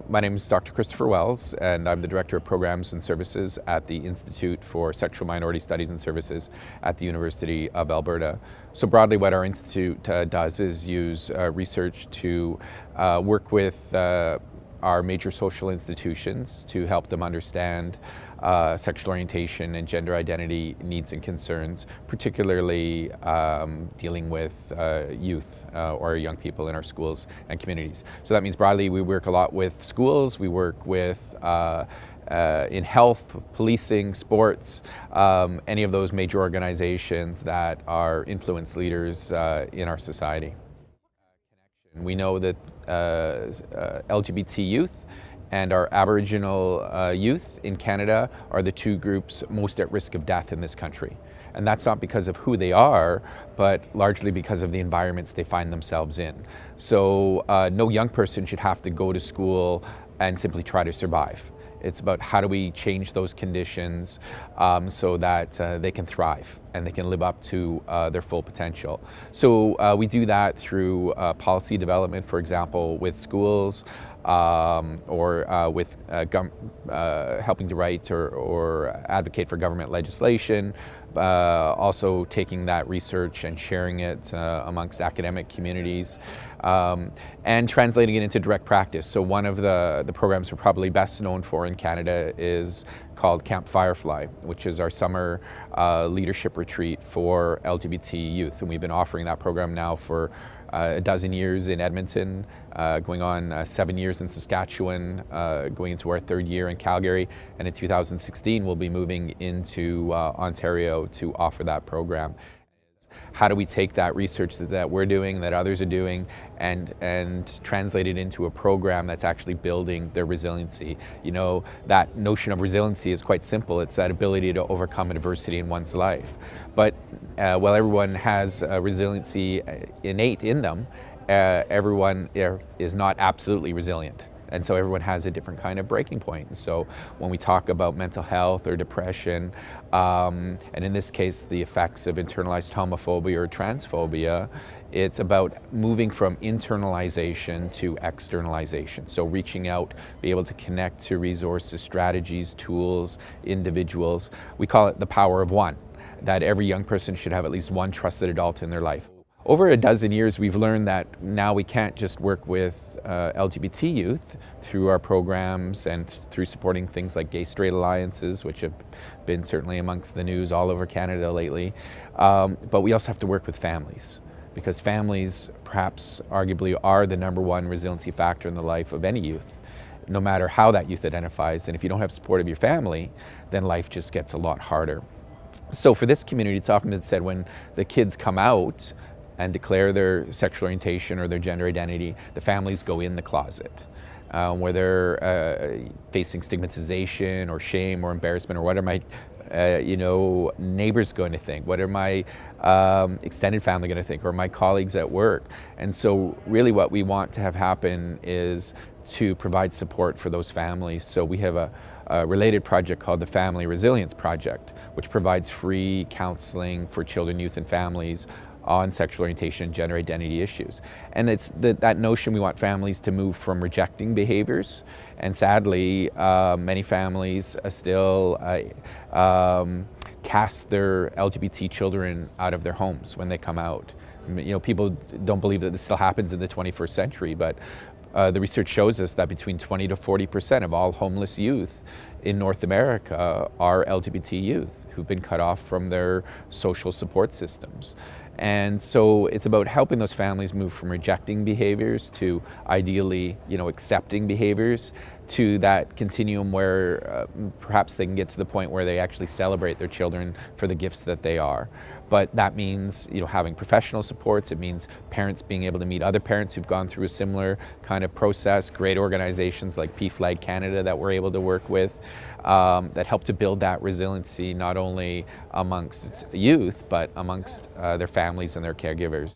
My name is Dr. Kristopher Wells, and I'm the Director of Programs and Services at the Institute for Sexual Minority Studies and Services at the University of Alberta. So broadly, what our institute does is use research to work with our major social institutions to help them understand sexual orientation and gender identity needs and concerns, particularly dealing with youth or young people in our schools and communities. So that means broadly we work a lot with schools, we work with in health, policing, sports, any of those major organizations that are influence leaders in our society. We know that LGBT youth and our Aboriginal youth in Canada are the two groups most at risk of death in this country. And that's not because of who they are, but largely because of the environments they find themselves in. So no young person should have to go to school and simply try to survive. It's about how do we change those conditions so that they can thrive and they can live up to their full potential. So we do that through policy development, for example, with schools, or with helping to write or advocate for government legislation, also taking that research and sharing it amongst academic communities, and translating it into direct practice. So one of the programs we're probably best known for in Canada is called Camp Firefly, which is our summer leadership retreat for LGBT youth. And we've been offering that program now for a dozen years in Edmonton, going on 7 years in Saskatchewan, going into our third year in Calgary, and in 2016 we'll be moving into Ontario to offer that program. How do we take that research that we're doing, that others are doing, and translate it into a program that's actually building their resiliency? You know, that notion of resiliency is quite simple. It's that ability to overcome adversity in one's life. But while everyone has resiliency innate in them, everyone is not absolutely resilient. And so everyone has a different kind of breaking point. And so when we talk about mental health or depression, and in this case, the effects of internalized homophobia or transphobia, it's about moving from internalization to externalization. So reaching out, be able to connect to resources, strategies, tools, individuals. We call it the power of one, that every young person should have at least one trusted adult in their life. Over a dozen years, we've learned that now we can't just work with LGBT youth through our programs and through supporting things like gay-straight alliances, which have been certainly amongst the news all over Canada lately, but we also have to work with families, because families perhaps arguably are the number one resiliency factor in the life of any youth, no matter how that youth identifies. And if you don't have support of your family, then life just gets a lot harder. So for this community, it's often been said when the kids come out and declare their sexual orientation or their gender identity, the families go in the closet, where they're facing stigmatization or shame or embarrassment, or what are my neighbors going to think? What are my extended family going to think, or my colleagues at work? And so really what we want to have happen is to provide support for those families. So we have a related project called the Family Resilience Project, which provides free counseling for children, youth, and families on sexual orientation and gender identity issues. And it's that notion we want families to move from rejecting behaviors, and sadly many families still cast their LGBT children out of their homes when they come out. You know, people don't believe that this still happens in the 21st century, but the research shows us that between 20 to 40% of all homeless youth in North America are LGBT youth who've been cut off from their social support systems. And so it's about helping those families move from rejecting behaviors to ideally, accepting behaviors, to that continuum where perhaps they can get to the point where they actually celebrate their children for the gifts that they are. But that means, having professional supports. It means parents being able to meet other parents who've gone through a similar kind of process. Great organizations like PFLAG Canada that we're able to work with that help to build that resiliency, not only amongst youth, but amongst their families and their caregivers.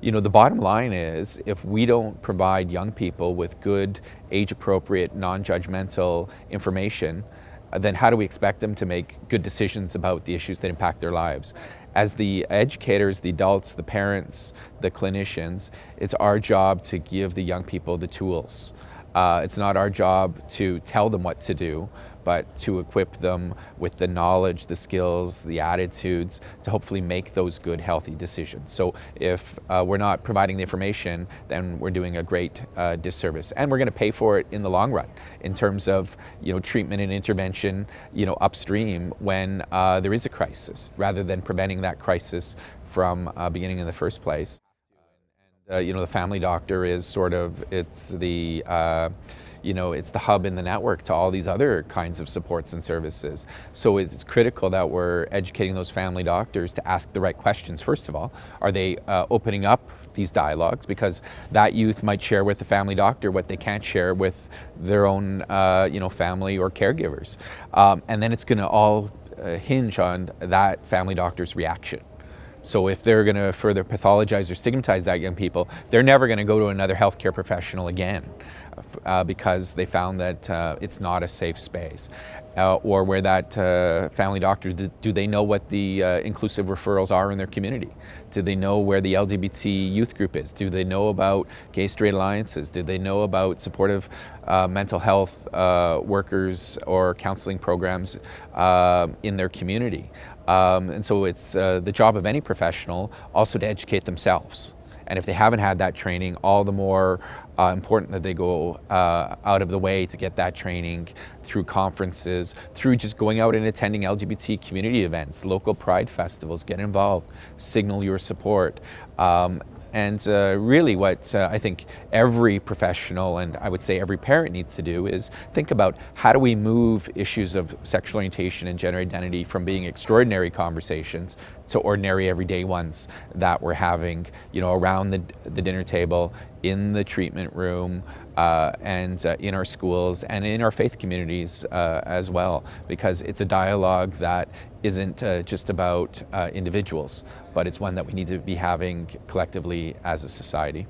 The bottom line is, if we don't provide young people with good, age-appropriate, non-judgmental information, then how do we expect them to make good decisions about the issues that impact their lives? As the educators, the adults, the parents, the clinicians, it's our job to give the young people the tools It's not our job to tell them what to do, but to equip them with the knowledge, the skills, the attitudes to hopefully make those good, healthy decisions. So if we're not providing the information, then we're doing a great disservice, and we're going to pay for it in the long run in terms of treatment and intervention upstream when there is a crisis, rather than preventing that crisis from beginning in the first place. The family doctor is it's the hub in the network to all these other kinds of supports and services. So it's critical that we're educating those family doctors to ask the right questions. First of all, are they opening up these dialogues? Because that youth might share with the family doctor what they can't share with their own family or caregivers. And then it's going to all hinge on that family doctor's reaction. So if they're going to further pathologize or stigmatize that young people, they're never going to go to another healthcare professional again because they found that it's not a safe space. Or where that family doctor, do they know what the inclusive referrals are in their community? Do they know where the LGBT youth group is? Do they know about gay straight alliances? Do they know about supportive mental health workers or counseling programs in their community? And so it's the job of any professional also to educate themselves. And if they haven't had that training, all the more important that they go out of the way to get that training through conferences, through just going out and attending LGBT community events, local pride festivals, get involved, signal your support. And really what I think every professional, and I would say every parent, needs to do is think about how do we move issues of sexual orientation and gender identity from being extraordinary conversations to ordinary everyday ones that we're having around the dinner table, in the treatment room, and in our schools and in our faith communities as well, because it's a dialogue that isn't just about individuals, but it's one that we need to be having collectively as a society.